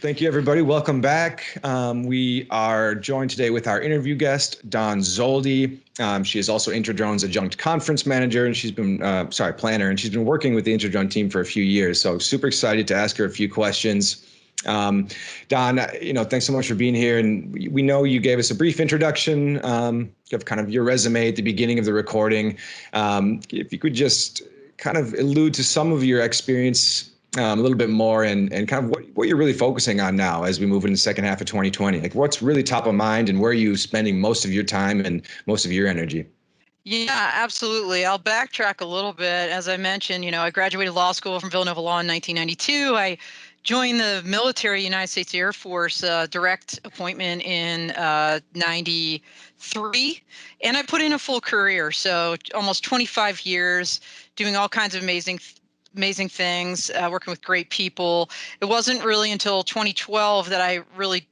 Thank you, everybody. Welcome back. We are joined today with our interview guest, Dawn Zoldi. She is also InterDrone's adjunct conference manager, and she's been, planner, and she's been working with the InterDrone team for a few years. So super excited to ask her a few questions. Dawn, thanks so much for being here. And we know you gave us a brief introduction of kind of your resume at the beginning of the recording. If you could just kind of allude to some of your experience a little bit more and kind of what you're really focusing on now as we move into the second half of 2020. Like what's really top of mind and where are you spending most of your time and most of your energy? Yeah, absolutely. I'll backtrack a little bit. As I mentioned, I graduated law school from Villanova Law in 1992. I joined the military, United States Air Force, direct appointment in 93. And I put in a full career. So almost 25 years doing all kinds of amazing things, working with great people. It wasn't really until 2012 that I really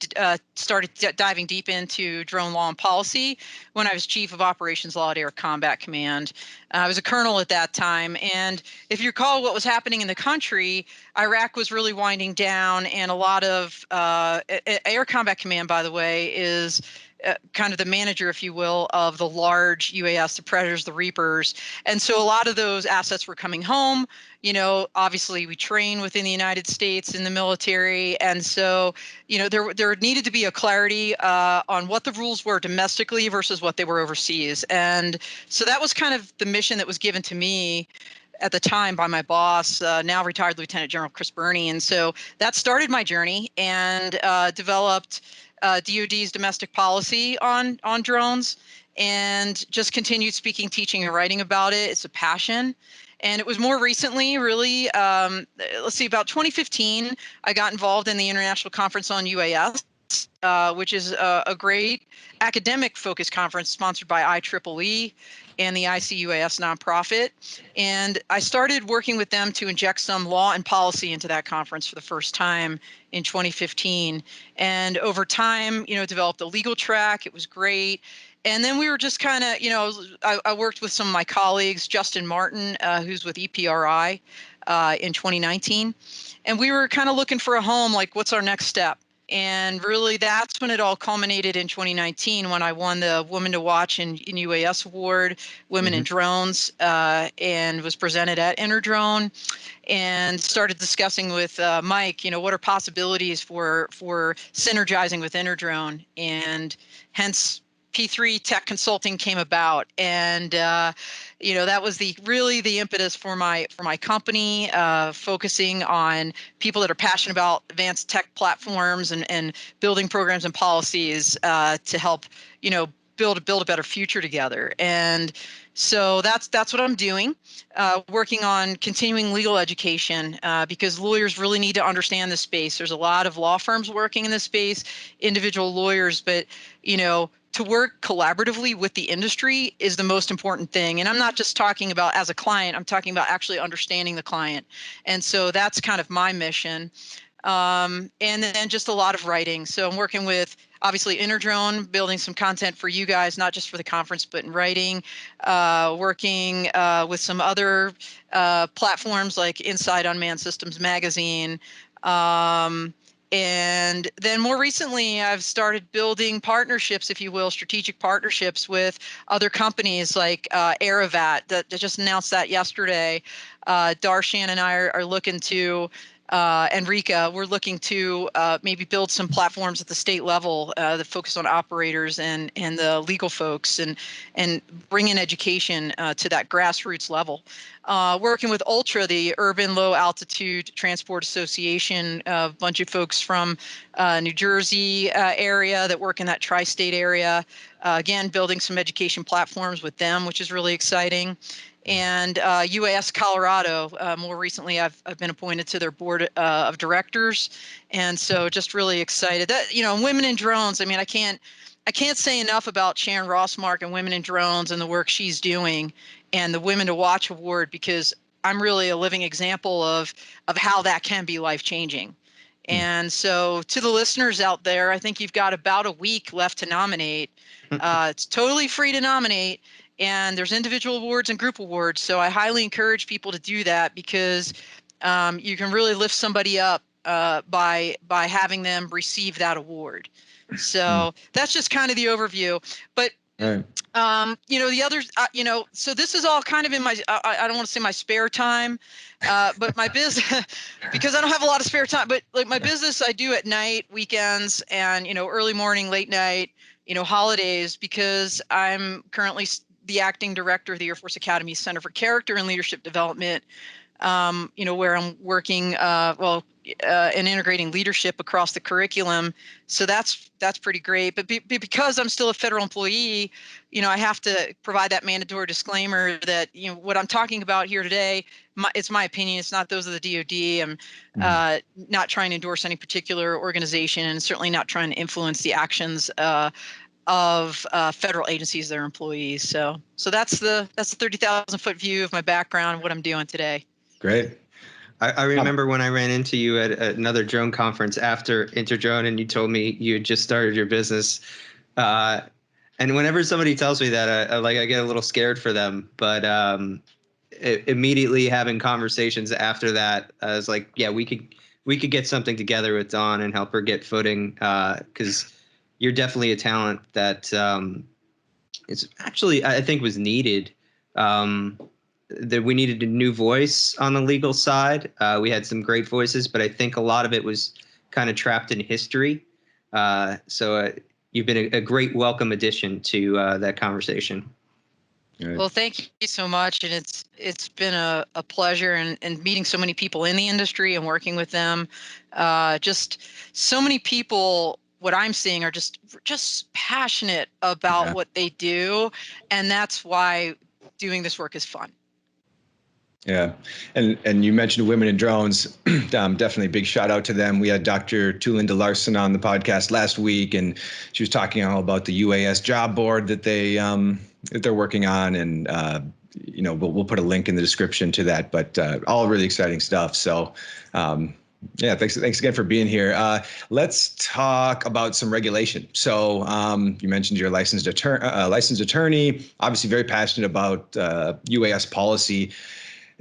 started diving deep into drone law and policy when I was chief of operations law at Air Combat Command. I was a colonel at that time. And if you recall what was happening in the country, Iraq was really winding down, and a lot of Air Combat Command, by the way, is kind of the manager, if you will, of the large UAS, the Predators, the Reapers. And so a lot of those assets were coming home. Obviously we train within the United States in the military. And so, there needed to be a clarity on what the rules were domestically versus what they were overseas. And so that was kind of the mission that was given to me at the time by my boss, now retired Lieutenant General Chris Burney. And so that started my journey and developed DoD's domestic policy on drones, and just continued speaking, teaching, and writing about it. It's a passion. And it was more recently, really, about 2015, I got involved in the International Conference on UAS, which is a great academic focused conference sponsored by IEEE and the ICUAS nonprofit. And I started working with them to inject some law and policy into that conference for the first time in 2015. And over time, developed a legal track. It was great. And then we were just kind of, I worked with some of my colleagues, Justin Martin, who's with EPRI in 2019. And we were kind of looking for a home, like what's our next step? And really, that's when it all culminated in 2019 when I won the Women to Watch in UAS Award, Women in Drones, and was presented at InterDrone, and started discussing with Mike, what are possibilities for synergizing with InterDrone, and hence P3 Tech Consulting came about. And that was the impetus for my company, focusing on people that are passionate about advanced tech platforms and building programs and policies to help build a better future together. And so that's what I'm doing, working on continuing legal education, because lawyers really need to understand the space. There's a lot of law firms working in this space, individual lawyers, but to work collaboratively with the industry is the most important thing. And I'm not just talking about as a client, I'm talking about actually understanding the client. And so that's kind of my mission. And then just a lot of writing. So I'm working with, obviously, InterDrone, building some content for you guys, not just for the conference, but in writing, working with some other platforms like Inside Unmanned Systems Magazine. And then more recently, I've started building partnerships, if you will, strategic partnerships with other companies like Aerovat that just announced that yesterday. Darshan and I are looking to, Enrica, we're looking to maybe build some platforms at the state level that focus on operators and the legal folks and bring in education to that grassroots level. Working with Ultra, the Urban Low Altitude Transport Association, a bunch of folks from New Jersey area that work in that tri-state area. Again, building some education platforms with them, which is really exciting. And UAS Colorado, more recently, I've been appointed to their board of directors, and so just really excited. That Women in Drones. I mean, I can't say enough about Sharon Rossmark and Women in Drones and the work she's doing, and the Women to Watch Award, because I'm really a living example of how that can be life changing. And so, to the listeners out there, I think you've got about a week left to nominate. It's totally free to nominate. And there's individual awards and group awards. So I highly encourage people to do that, because you can really lift somebody up by having them receive that award. So that's just kind of the overview. But Right. the others, so this is all kind of in my, I don't want to say my spare time, but my business, because I don't have a lot of spare time, but like my business I do at night, weekends, and, early morning, late night, holidays, because I'm currently the acting director of the Air Force Academy Center for Character and Leadership Development, where I'm working, and integrating leadership across the curriculum. So that's pretty great. But because I'm still a federal employee, I have to provide that mandatory disclaimer that, what I'm talking about here today, it's my opinion. It's not those of the DoD. I'm not trying to endorse any particular organization, and certainly not trying to influence the actions of federal agencies, their employees. So that's the 30,000 foot view of my background and what I'm doing today. Great. I remember when I ran into you at another drone conference after InterDrone, and you told me you had just started your business. And whenever somebody tells me that, I get a little scared for them. But immediately having conversations after that, I was like, yeah, we could get something together with Dawn and help her get footing, because you're definitely a talent that is actually, I think, was needed. That we needed a new voice on the legal side. We had some great voices, but I think a lot of it was kind of trapped in history. So you've been a great welcome addition to that conversation. Right. Well, thank you so much. And it's been a pleasure, and meeting so many people in the industry and working with them. Just so many people, what I'm seeing, are just passionate about what they do. And that's why doing this work is fun. Yeah. And you mentioned Women in Drones. Definitely a big shout out to them. We had Dr. Tulinda Larson on the podcast last week, and she was talking all about the UAS job board that they're working on. And, we'll put a link in the description to that, but all really exciting stuff. So, thanks again for being here. Let's talk about some regulation. So you mentioned you're a licensed attorney, obviously very passionate about UAS policy.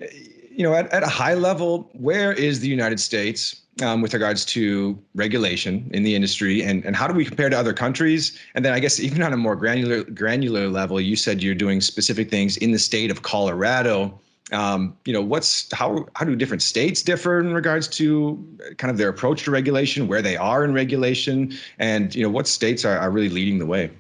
At a high level, where is the United States with regards to regulation in the industry, and how do we compare to other countries? And then I guess even on a more granular level, you said you're doing specific things in the state of Colorado. How do different states differ in regards to kind of their approach to regulation, where they are in regulation, and what states are really leading the way?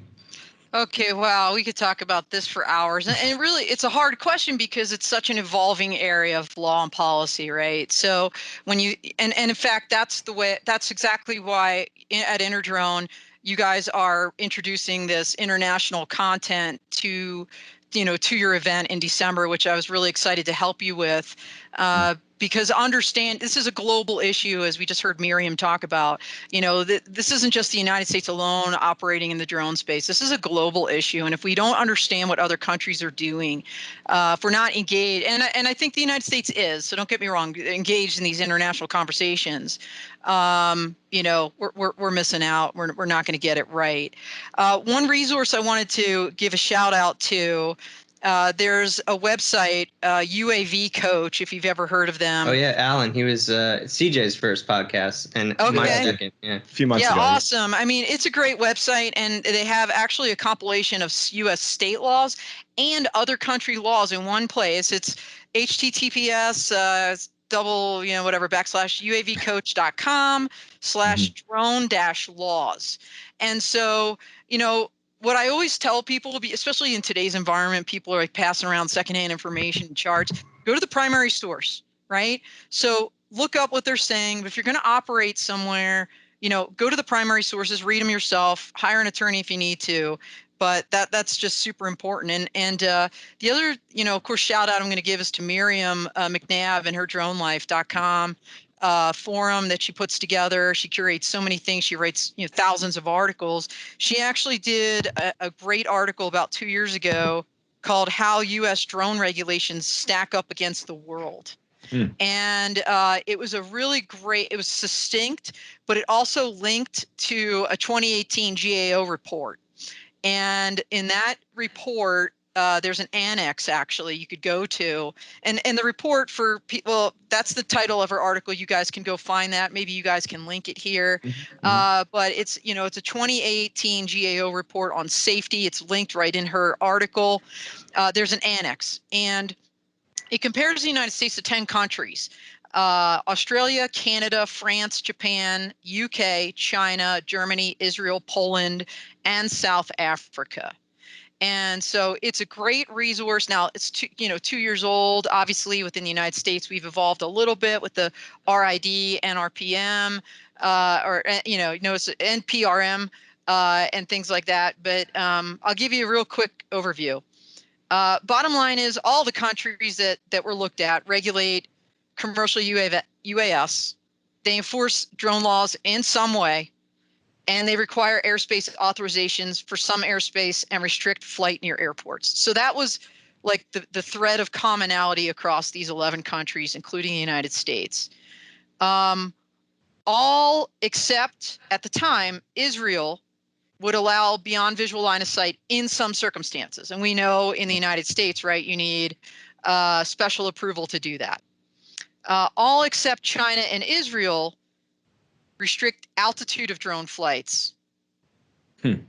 Okay, wow, we could talk about this for hours. And really, it's a hard question because it's such an evolving area of law and policy, right? So when and in fact, that's exactly why at InterDrone, you guys are introducing this international content to your event in December, which I was really excited to help you with. Because understand this is a global issue, as we just heard Miriam talk about. This isn't just the United States alone operating in the drone space. This is a global issue, and if we don't understand what other countries are doing, if we're not engaged, and I think the United States is, so don't get me wrong, engaged in these international conversations, we're missing out. We're not going to get it right. One resource I wanted to give a shout out to. There's a website, UAV Coach, if you've ever heard of them. Oh yeah, Alan. He was CJ's first podcast, and my second. Yeah, a few months ago. Yeah, awesome. I mean, it's a great website, and they have actually a compilation of U.S. state laws and other country laws in one place. It's https UAVcoach.com/drone-laws. And so, what I always tell people, especially in today's environment, people are like passing around secondhand information and charts. Go to the primary source, right? So look up what they're saying. But if you're going to operate somewhere, go to the primary sources, read them yourself, hire an attorney if you need to. But that's just super important. And the other, of course, shout out I'm going to give is to Miriam McNabb and her dronelife.com. Forum that she puts together. She curates so many things. She writes thousands of articles. She actually did a great article about 2 years ago called How U.S. Drone Regulations Stack Up Against the World. And it was it was succinct, but it also linked to a 2018 GAO report. And in that report, there's an annex actually you could go to, and the report for people, that's the title of her article. You guys can go find that. Maybe you guys can link it here. But it's, it's a 2018 GAO report on safety. It's linked right in her article. There's an annex, and it compares the United States to 10 countries. Australia, Canada, France, Japan, UK, China, Germany, Israel, Poland, and South Africa. And so it's a great resource. Now it's 2 years old. Obviously, within the United States, we've evolved a little bit with the RID, NRPM, notice NPRM, and things like that. But I'll give you a real quick overview. Bottom line is all the countries that were looked at regulate commercial UAS. They enforce drone laws in some way, and they require airspace authorizations for some airspace and restrict flight near airports. So that was like the thread of commonality across these 11 countries, including the United States. All except, at the time, Israel would allow beyond visual line of sight in some circumstances. And we know in the United States, right, you need special approval to do that. All except China and Israel restrict altitude of drone flights. And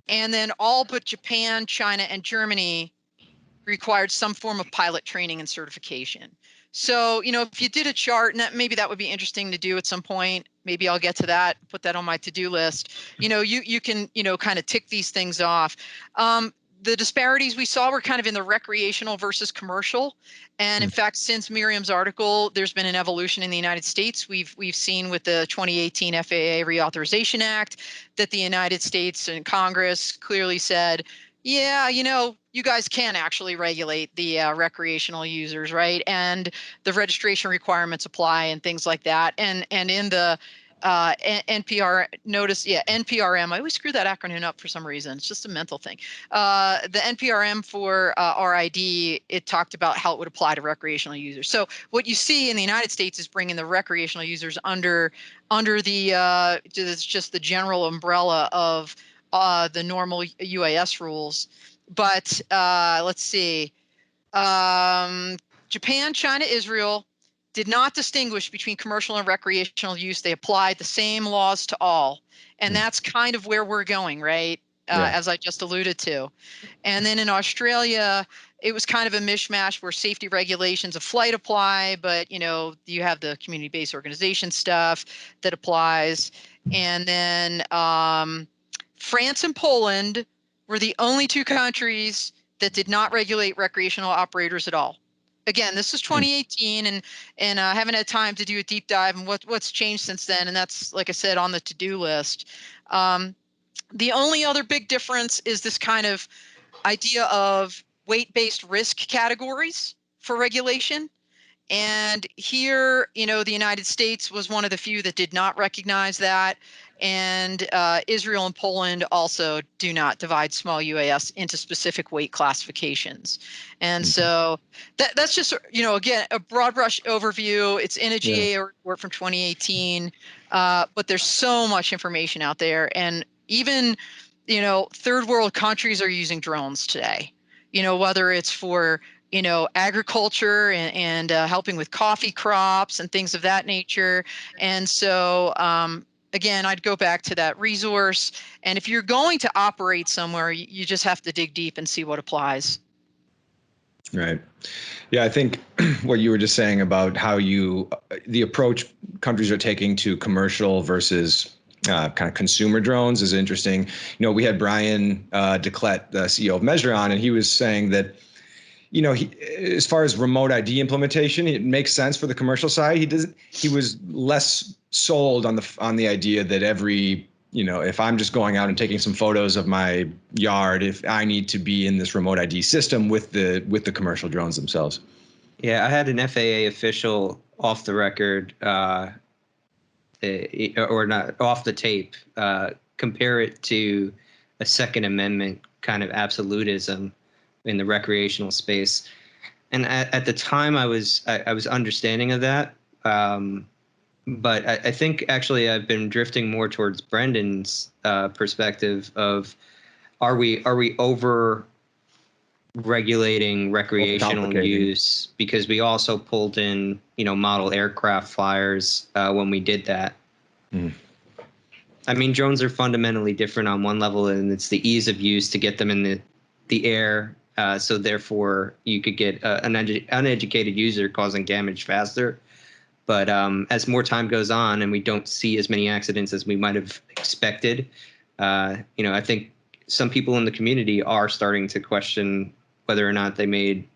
then all but Japan, China, and Germany required some form of pilot training and certification. So, if you did a chart, and maybe that would be interesting to do at some point, maybe I'll get to that, put that on my to-do list. You can, kind of tick these things off. The disparities we saw were kind of in the recreational versus commercial. And in fact, since Miriam's article, there's been an evolution in the United States. We've seen with the 2018 FAA Reauthorization Act that the United States and Congress clearly said, yeah, you guys can actually regulate the recreational users, right? And the registration requirements apply and things like that. And in the NPRM. I always screw that acronym up for some reason. It's just a mental thing. The NPRM for RID, it talked about how it would apply to recreational users. So what you see in the United States is bringing the recreational users under the just the general umbrella of the normal UAS rules. But let's see. Japan, China, Israel did not distinguish between commercial and recreational use. They applied the same laws to all. And that's kind of where we're going, right? As I just alluded to. And then in Australia, it was kind of a mishmash where safety regulations of flight apply, but you have the community-based organization stuff that applies. And then France and Poland were the only two countries that did not regulate recreational operators at all. Again, this is 2018, and I haven't had time to do a deep dive on what's changed since then. And that's, like I said, on the to-do list. The only other big difference is this kind of idea of weight-based risk categories for regulation. And here, the United States was one of the few that did not recognize that. And Israel and Poland also do not divide small UAS into specific weight classifications. And so that's just, again, a broad brush overview. It's in a GAO report from 2018, but there's so much information out there. And even, third world countries are using drones today, whether it's for agriculture and helping with coffee crops and things of that nature. And so, again, I'd go back to that resource. And if you're going to operate somewhere, you just have to dig deep and see what applies. Right. Yeah, I think what you were just saying about how the approach countries are taking to commercial versus kind of consumer drones is interesting. We had Brian DeClette, the CEO of Measure, on, and he was saying that, as far as remote ID implementation, it makes sense for the commercial side. He was less sold on the idea that if I'm just going out and taking some photos of my yard, if I need to be in this remote ID system with the commercial drones themselves. Yeah, I had an FAA official off the record, or not off the tape, compare it to a Second Amendment kind of absolutism in the recreational space. And at the time I was understanding of that. But I think actually I've been drifting more towards Brendan's perspective of, are we over regulating recreational use, because we also pulled in, model aircraft flyers when we did that. I mean, drones are fundamentally different on one level, and it's the ease of use to get them in the air. So therefore, you could get an uneducated user causing damage faster. But as more time goes on and we don't see as many accidents as we might have expected, I think some people in the community are starting to question whether or not they made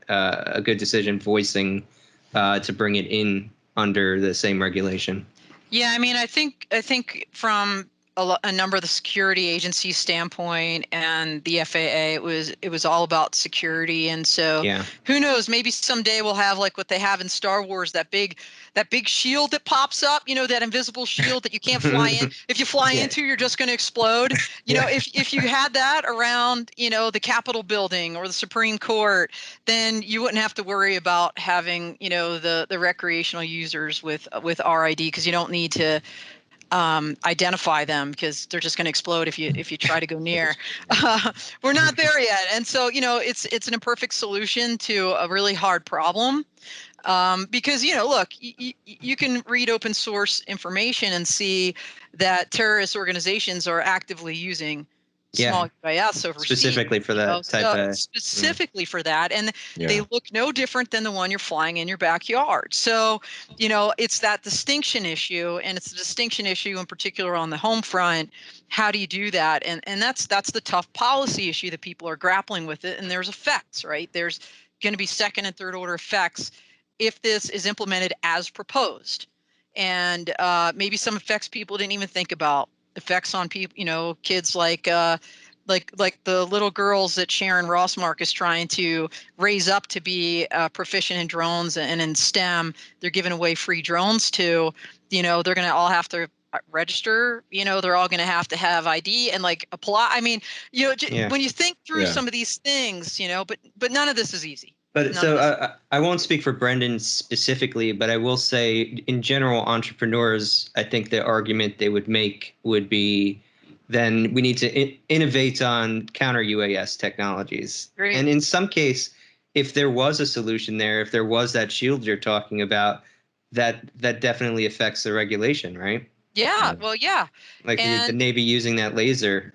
a good decision voicing to bring it in under the same regulation. Yeah, I mean, I think from a number of the security agencies standpoint and the FAA, it was all about security. And so who knows, maybe someday we'll have like what they have in Star Wars, that big shield that pops up, that invisible shield that you can't fly in. If you fly into, you're just going to explode. If you had that around, the Capitol building or the Supreme Court, then you wouldn't have to worry about having, the recreational users with RID, because you don't need to identify them, because they're just going to explode if you try to go near. We're not there yet, and so it's an imperfect solution to a really hard problem, because look, you can read open source information and see that terrorist organizations are actively using small UAS overseas, specifically for that specifically for that, and they look no different than the one you're flying in your backyard. So it's that distinction issue, and it's a distinction issue in particular on the home front. How do you do that? And that's the tough policy issue that people are grappling with it. And there's effects, right? There's going to be second and third order effects if this is implemented as proposed, and maybe some effects people didn't even think about. Effects on people, kids like the little girls that Sharon Rossmark is trying to raise up to be proficient in drones and in STEM. They're giving away free drones to, they're going to all have to register. They're all going to have ID and like apply. I mean, when you think through some of these things, but none of this is easy. But so I won't speak for Brendan specifically, but I will say in general, entrepreneurs, I think the argument they would make would be, then we need to innovate on counter UAS technologies. Great. And in some case, if there was a solution there, if there was that shield you're talking about, that definitely affects the regulation, right? Yeah, well, yeah. Like the Navy using that laser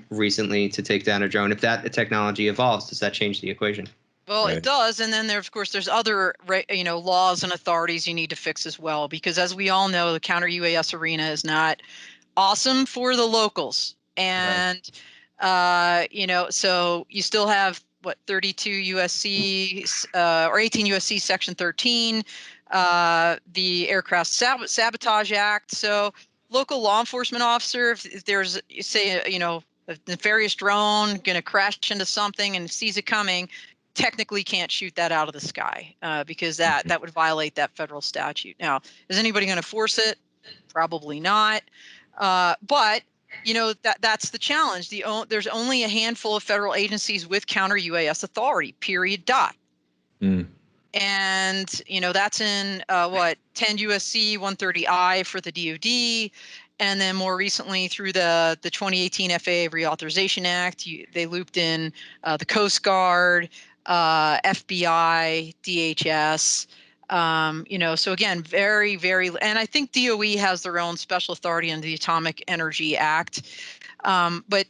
recently to take down a drone. If that technology evolves, does that change the equation? Well, It does. And then there's other, laws and authorities you need to fix as well, because as we all know, the counter UAS arena is not awesome for the locals. And, so you still have 32 USC or 18 USC section 13, the Aircraft Sabotage Act. So local law enforcement officer, if there's, say, a nefarious drone going to crash into something and sees it coming, technically can't shoot that out of the sky because that would violate that federal statute. Now, is anybody going to force it? Probably not. But that's the challenge. There's only a handful of federal agencies with counter UAS authority. Period. Dot. And that's in 10 USC 130I for the DoD. And then more recently, through the 2018 FAA Reauthorization Act, they looped in the Coast Guard, FBI, DHS. So again, very, very, and I think DOE has their own special authority under the Atomic Energy Act. But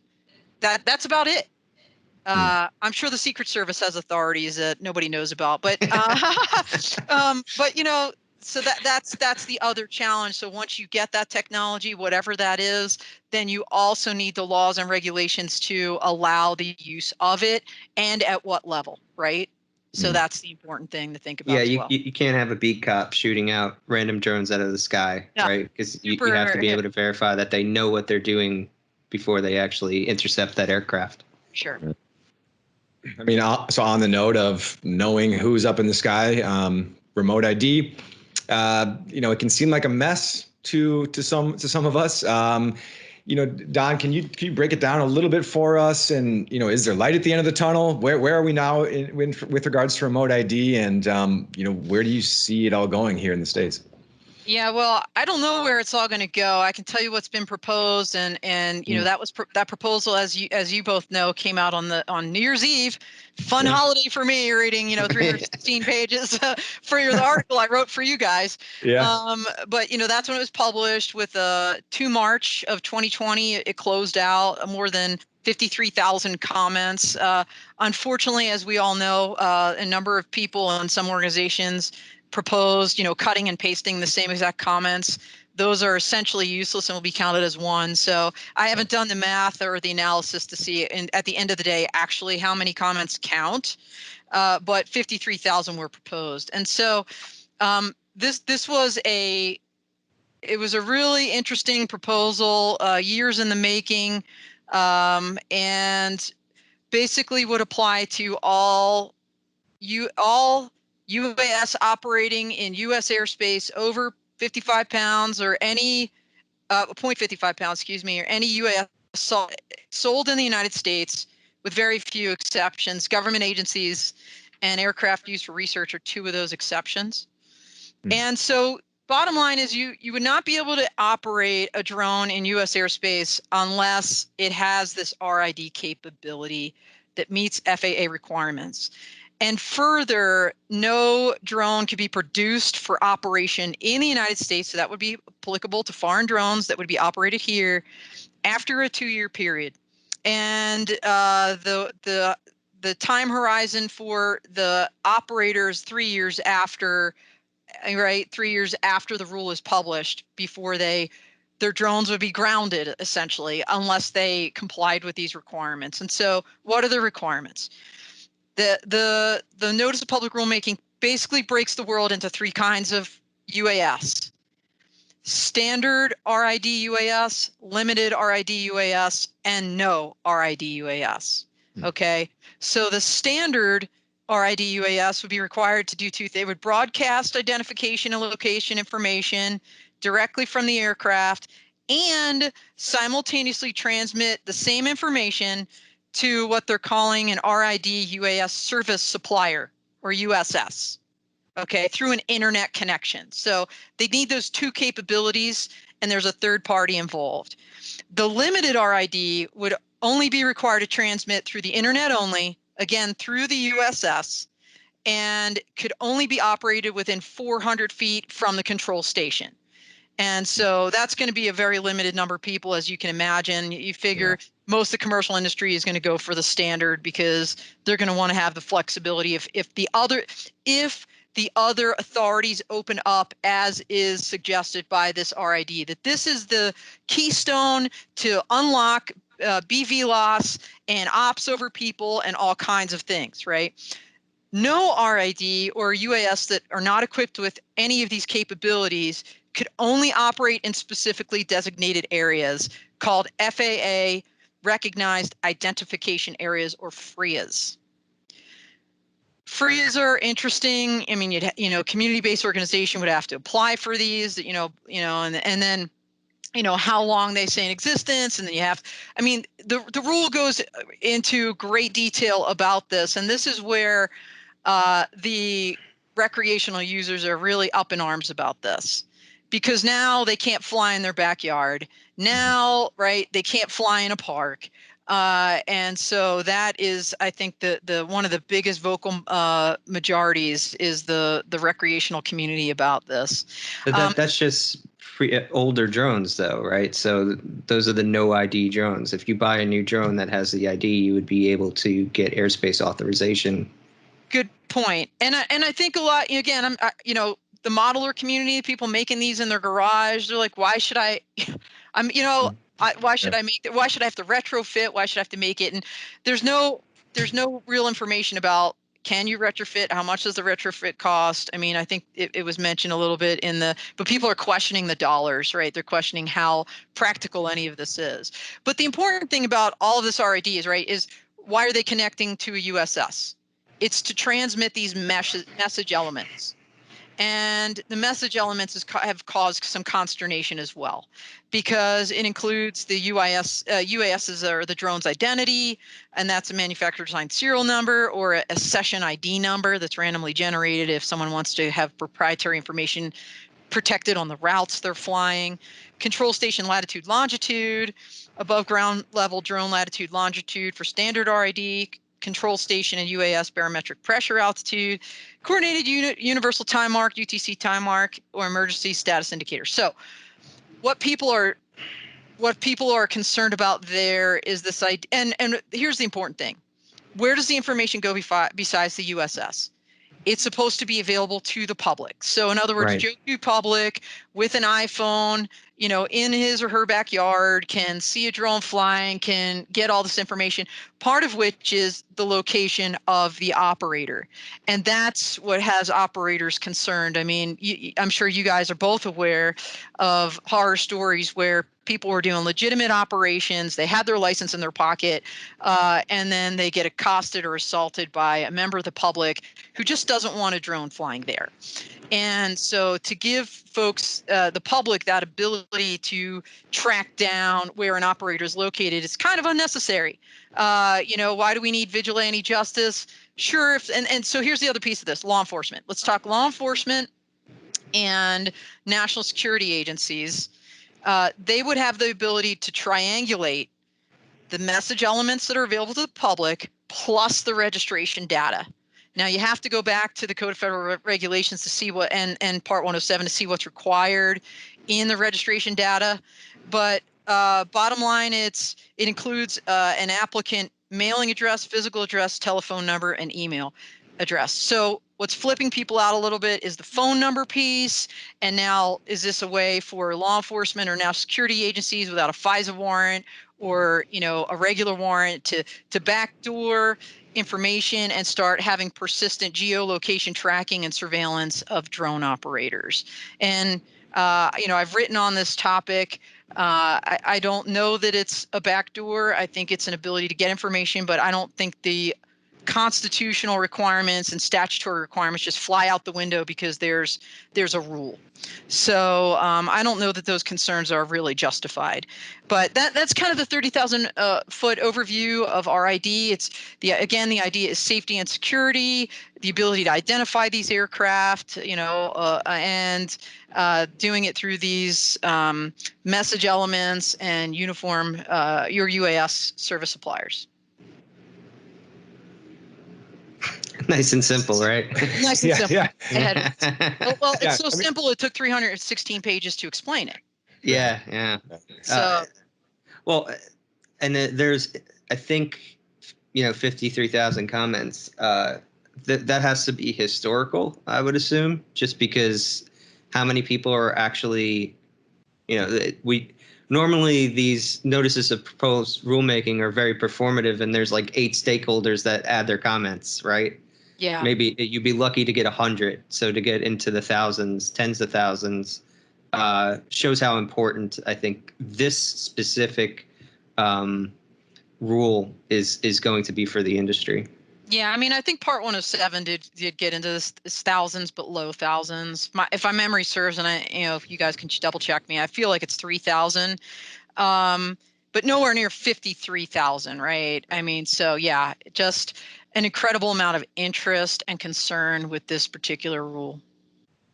that's about it. I'm sure the Secret Service has authorities that nobody knows about, but so that's the other challenge. So once you get that technology, whatever that is, then you also need the laws and regulations to allow the use of it, and at what level, right? So that's the important thing to think about. Yeah, you can't have a beat cop shooting out random drones out of the sky, right? Because you have to be able to verify that they know what they're doing before they actually intercept that aircraft. Sure. I mean, so on the note of knowing who's up in the sky, remote ID, it can seem like a mess to some of us. Don, can you break it down a little bit for us? And is there light at the end of the tunnel? Where are we now with regards to remote ID? And where do you see it all going here in the States? Yeah, well, I don't know where it's all going to go. I can tell you what's been proposed, and that proposal, as you both know, came out on New Year's Eve. Fun holiday for me, reading 316 pages for the article I wrote for you guys. Yeah. But that's when it was published. With 2 March of 2020, it closed out more than 53,000 comments. Unfortunately, as we all know, a number of people and some organizations proposed, cutting and pasting the same exact comments. Those are essentially useless and will be counted as one. So I haven't done the math or the analysis to see at the end of the day actually how many comments count, but 53,000 were proposed. And so this was a really interesting proposal, years in the making, and basically would apply to all UAS operating in U.S. airspace over 55 pounds or any 0.55 pounds, excuse me, or any UAS sold in the United States, with very few exceptions. Government agencies and aircraft used for research are 2 of those exceptions. And so bottom line is you would not be able to operate a drone in U.S. airspace unless it has this RID capability that meets FAA requirements. And further, no drone could be produced for operation in the United States. So that would be applicable to foreign drones that would be operated here after a 2-year period. And the time horizon for the operators 3 years after, right? 3 years after the rule is published, before their drones would be grounded essentially, unless they complied with these requirements. And so what are the requirements? The notice of public rulemaking basically breaks the world into 3 kinds of UAS: standard RID UAS, limited RID UAS, and no RID UAS. Okay, so the standard RID UAS would be required to do 2 things. They would broadcast identification and location information directly from the aircraft and simultaneously transmit the same information to what they're calling an RID UAS service supplier, or USS, okay, through an internet connection. So they need those 2 capabilities, and there's a third party involved. The limited RID would only be required to transmit through the internet only, again, through the USS, and could only be operated within 400 feet from the control station. And so that's going to be a very limited number of people, as you can imagine. You figure most of the commercial industry is going to go for the standard because they're going to want to have the flexibility if the other authorities open up, as is suggested by this RID, that this is the keystone to unlock BVLOS and ops over people and all kinds of things, right? No RID or UAS that are not equipped with any of these capabilities could only operate in specifically designated areas called FAA Recognized Identification Areas, or FRIAs. FRIAs are interesting. I mean, community-based organization would have to apply for these, and then how long they stay in existence, and then the rule goes into great detail about this, and this is where the recreational users are really up in arms about this, because now they can't fly in their backyard. Now, right, they can't fly in a park. And so that is, I think, the one of the biggest vocal majorities is the recreational community about this. That's just older drones, though, right? So those are the no ID drones. If you buy a new drone that has the ID, you would be able to get airspace authorization. Good point. And I think a lot, again, the modeler community, people making these in their garage, they're like, why should I, why should I make that? Why should I have to retrofit? Why should I have to make it? And there's no real information about, can you retrofit? How much does the retrofit cost? I mean, I think it was mentioned a little bit but people are questioning the dollars, right? They're questioning how practical any of this is. But the important thing about all of this RID is why are they connecting to a USS? It's to transmit these message elements. And the message elements have caused some consternation as well, because it includes the UASs are the drone's identity, and that's a manufacturer assigned serial number or a session ID number that's randomly generated if someone wants to have proprietary information protected on the routes they're flying, control station latitude, longitude, above ground level drone latitude, longitude for standard RID, control station and UAS barometric pressure altitude, coordinated universal time mark, UTC time mark, or emergency status indicator. So what people are concerned about there is this idea, and here's the important thing. Where does the information go besides the USS? It's supposed to be available to the public. So in other words, Right. Joe Public with an iPhone, in his or her backyard can see a drone flying, can get all this information, part of which is the location of the operator. And that's what has operators concerned. I mean, I'm sure you guys are both aware of horror stories where people were doing legitimate operations. They had their license in their pocket, and then they get accosted or assaulted by a member of the public who just doesn't want a drone flying there. And so to give folks, the public, that ability to track down where an operator is located is kind of unnecessary. Why do we need vigilante justice? Sure. And so here's the other piece of this, law enforcement. Let's talk law enforcement and national security agencies. They would have the ability to triangulate the message elements that are available to the public plus the registration data. Now you have to go back to the Code of Federal Regulations to see what, and Part 107 to see what's required in the registration data. But bottom line, it includes an applicant mailing address, physical address, telephone number, and email address. So what's flipping people out a little bit is the phone number piece. And now, is this a way for law enforcement or national security agencies without a FISA warrant or a regular warrant to backdoor information and start having persistent geolocation tracking and surveillance of drone operators? And I've written on this topic. I don't know that it's a backdoor. I think it's an ability to get information, but I don't think the constitutional requirements and statutory requirements just fly out the window because there's a rule. So I don't know that those concerns are really justified. But that's kind of the 30,000 foot overview of RID. It's the idea is safety and security, the ability to identify these aircraft, and doing it through these message elements and uniform your UAS service suppliers. Nice and simple, right? Nice and simple. Yeah. Well, it's so simple. It took 316 pages to explain it. Yeah. So, and there's, I think, 53,000 comments. That has to be historical, I would assume, just because how many people are actually, normally these notices of proposed rulemaking are very performative, and there's like 8 stakeholders that add their comments, right? Yeah. Maybe you'd be lucky to get 100. So to get into the thousands, tens of thousands, shows how important I think this specific rule is going to be for the industry. Yeah, I mean, I think Part 107 did get into this thousands, but low thousands. If my memory serves, and if you guys can double check me, I feel like it's 3,000, but nowhere near 53,000, right? I mean, so yeah, just an incredible amount of interest and concern with this particular rule.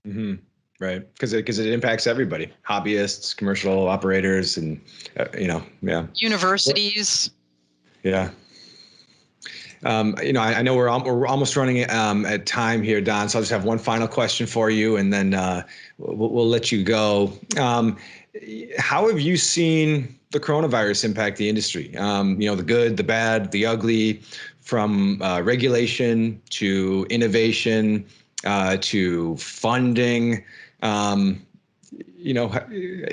Mm-hmm. Right, because it impacts everybody, hobbyists, commercial operators, and universities. Yeah. I know we're almost running at time here, Don. So I'll just have one final question for you, and then we'll let you go. How have you seen the coronavirus impact the industry? The good, the bad, the ugly, from regulation to innovation to funding.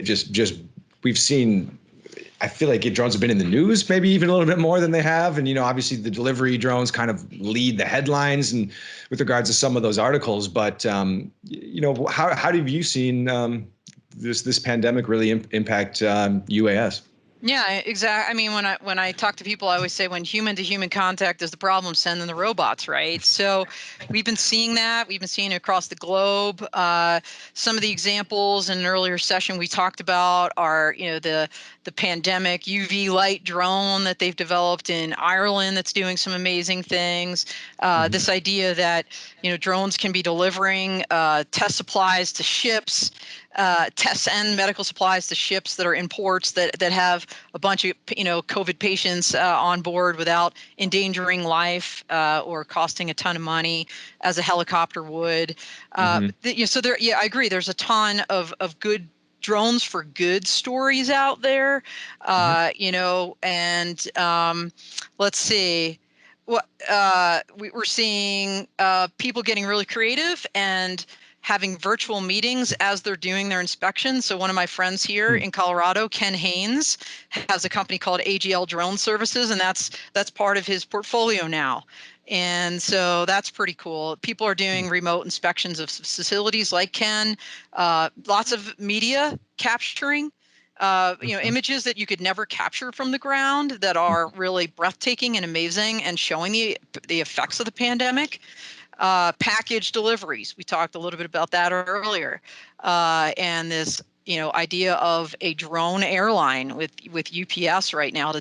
Just we've seen. I feel like drones have been in the news maybe even a little bit more than they have. And, obviously the delivery drones kind of lead the headlines and with regards to some of those articles. But, how have you seen this pandemic really impact UAS? Yeah, exactly. I mean, when I talk to people, I always say when human to human contact is the problem, send them the robots, right? So we've been seeing that. We've been seeing it across the globe. Some of the examples in an earlier session we talked about are, the pandemic UV light drone that they've developed in Ireland that's doing some amazing things. This idea that drones can be delivering test supplies to ships, tests and medical supplies to ships that are in ports that have a bunch of COVID patients on board without endangering life or costing a ton of money as a helicopter would. So there, yeah, I agree. There's a ton of good drones for good stories out there, and let's see. What we're seeing people getting really creative and having virtual meetings as they're doing their inspections. So one of my friends here in Colorado, Ken Haynes, has a company called AGL Drone Services, and that's part of his portfolio now. And so that's pretty cool. People are doing remote inspections of facilities like Ken, lots of media capturing, images that you could never capture from the ground that are really breathtaking and amazing and showing the effects of the pandemic. Package deliveries. We talked a little bit about that earlier. And this, idea of a drone airline with UPS right now to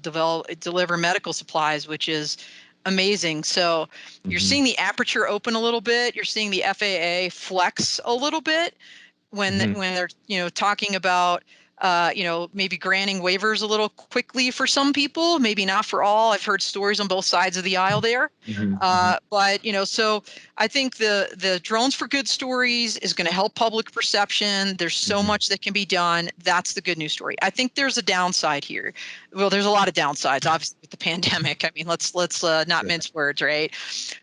deliver medical supplies, which is amazing. So you're seeing the aperture open a little bit. You're seeing the FAA flex a little bit when they're talking about maybe granting waivers a little quickly for some people, maybe not for all. I've heard stories on both sides of the aisle there. But so I think the drones for good stories is going to help public perception. There's so much that can be done. That's the good news story. I think there's a downside here. Well, there's a lot of downsides, obviously, with the pandemic. I mean, let's not mince words, right?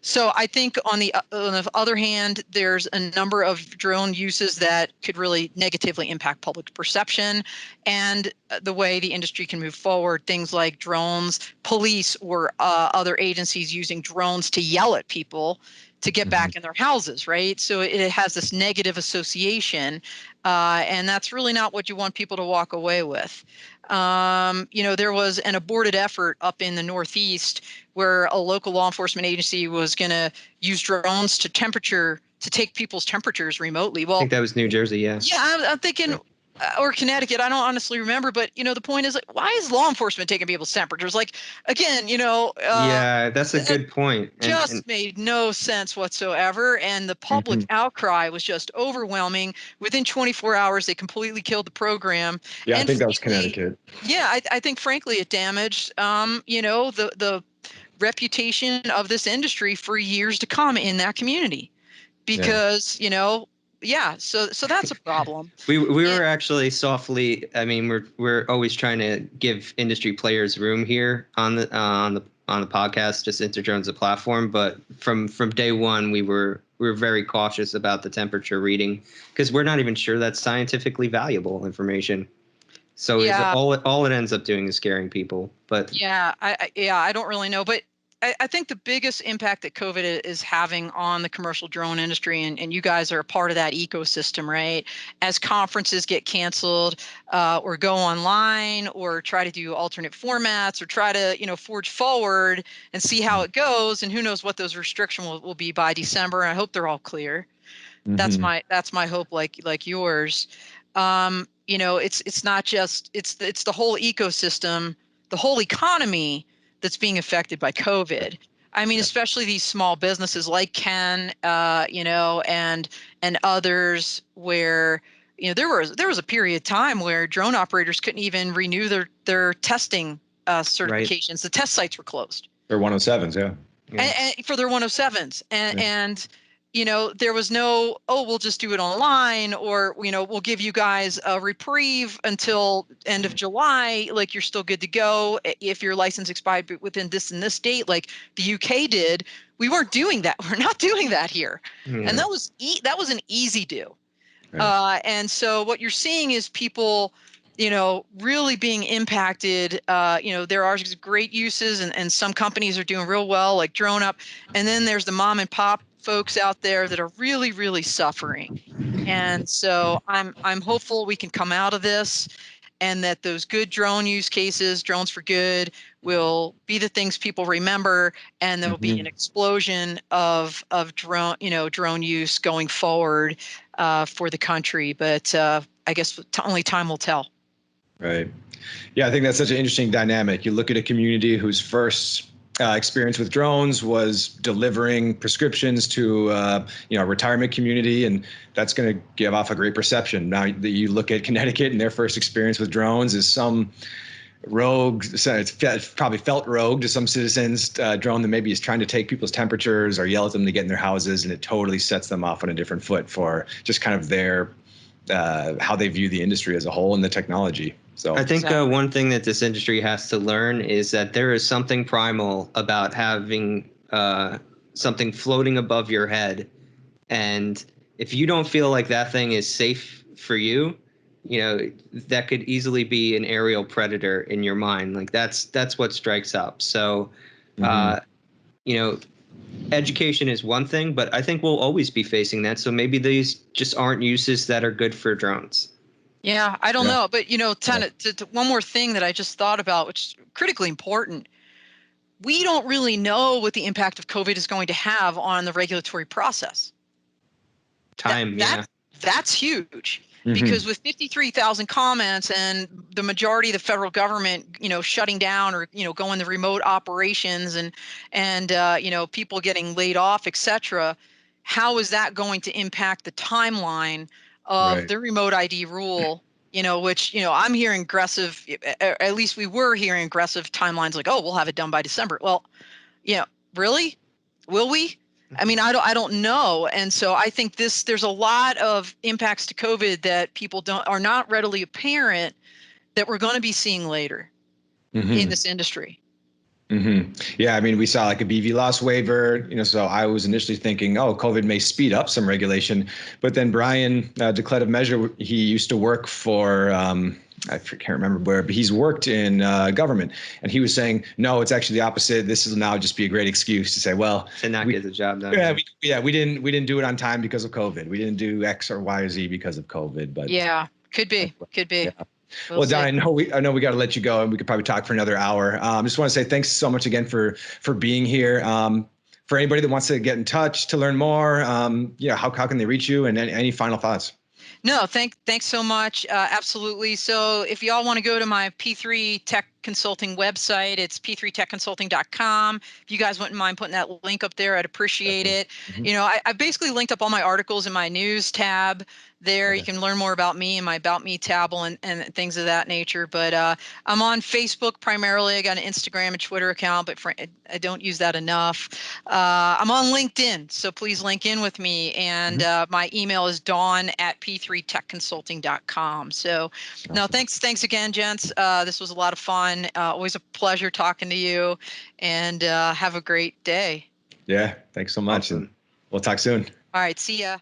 So I think on the other hand, there's a number of drone uses that could really negatively impact public perception and the way the industry can move forward. Things like drones, police or other agencies using drones to yell at people to get back in their houses, right? So it has this negative association, and that's really not what you want people to walk away with. There was an aborted effort up in the Northeast where a local law enforcement agency was going to use drones to take people's temperatures remotely. Well, I think that was New Jersey, yeah. Yeah, I'm thinking, or Connecticut. I don't honestly remember, but the point is, like, why is law enforcement taking people's temperatures? Like, again, yeah, that's a good point. Just made no sense whatsoever, and the public outcry was just overwhelming. Within 24 hours, they completely killed the program. Yeah, and I think that was Connecticut. Yeah, I think frankly it damaged, the reputation of this industry for years to come in that community, because so that's a problem. We were actually softly. I mean, we're always trying to give industry players room here on the podcast, just InterDrone's a platform. But from day one, we were very cautious about the temperature reading because we're not even sure that's scientifically valuable information. So all it ends up doing is scaring people. But I don't really know, but I think the biggest impact that COVID is having on the commercial drone industry, and you guys are a part of that ecosystem, right? As conferences get canceled or go online or try to do alternate formats or try to, forge forward and see how it goes. And who knows what those restrictions will be by December. I hope they're all clear. That's my hope, like yours. It's not just, it's the whole ecosystem, the whole economy that's being affected by COVID. I mean, especially these small businesses like Ken, and others where, there was a period of time where drone operators couldn't even renew their testing certifications. Right. The test sites were closed. Their 107s, yeah. And for their 107s, and there was no, we'll just do it online, or, we'll give you guys a reprieve until end of July. Like, you're still good to go if your license expired within this and this date, like the UK did. We weren't doing that. We're not doing that here. And that was an easy do. Right. And so what you're seeing is people, really being impacted. There are great uses, and some companies are doing real well, like Drone Up. And then there's the mom and pop folks out there that are really, really suffering. And so I'm hopeful we can come out of this. and that those good drone use cases, drones for good, will be the things people remember, and there'll be an explosion of drone use going forward for the country. But I guess only time will tell. Right. Yeah, I think that's such an interesting dynamic. You look at a community whose first experience with drones was delivering prescriptions to a retirement community, and that's going to give off a great perception. Now that you look at Connecticut and their first experience with drones is some rogue, it's probably felt rogue to some citizens, drone that maybe is trying to take people's temperatures or yell at them to get in their houses, and it totally sets them off on a different foot for just kind of their how they view the industry as a whole and the technology. So I think one thing that this industry has to learn is that there is something primal about having something floating above your head. And if you don't feel like that thing is safe for you, that could easily be an aerial predator in your mind. Like that's what strikes up. So, education is one thing, but I think we'll always be facing that. So maybe these just aren't uses that are good for drones. Yeah, I don't know. But, one more thing that I just thought about, which is critically important. We don't really know what the impact of COVID is going to have on the regulatory process. That's huge. Because with 53,000 comments and the majority of the federal government, shutting down or, going the remote operations and people getting laid off, et cetera, how is that going to impact the timeline of the remote ID rule, which, I'm hearing aggressive, at least we were hearing aggressive timelines like, oh, we'll have it done by December. Well, really? Will we? I mean, I don't know. And so I think there's a lot of impacts to COVID that people are not readily apparent that we're going to be seeing later in this industry. Yeah, I mean, we saw like a BV loss waiver, so I was initially thinking, oh, COVID may speed up some regulation. But then Brian Declarative Measure, he used to work for, I can't remember where, but he's worked in government. And he was saying, no, it's actually the opposite. This will now just be a great excuse to say, well, to not get the job done. We didn't do it on time because of COVID. We didn't do X or Y or Z because of COVID. But yeah, could be. Yeah. Well, Don, I know we got to let you go, and we could probably talk for another hour. I just want to say thanks so much again for being here. For anybody that wants to get in touch to learn more, how can they reach you? And any final thoughts? No, thanks so much. Absolutely. So if y'all want to go to my P3 Tech Consulting website, it's p3techconsulting.com. If you guys wouldn't mind putting that link up there, I'd appreciate it. I basically linked up all my articles in my news tab there. You can learn more about me in my About Me tab and things of that nature. But I'm on Facebook primarily. I got an Instagram and Twitter account, but I don't use that enough. I'm on LinkedIn, so please link in with me. And my email is dawn@p3techconsulting.com. So no, thanks again, gents. This was a lot of fun. Always a pleasure talking to you, and have a great day. Yeah, thanks so much. Awesome. And we'll talk soon. All right, see ya.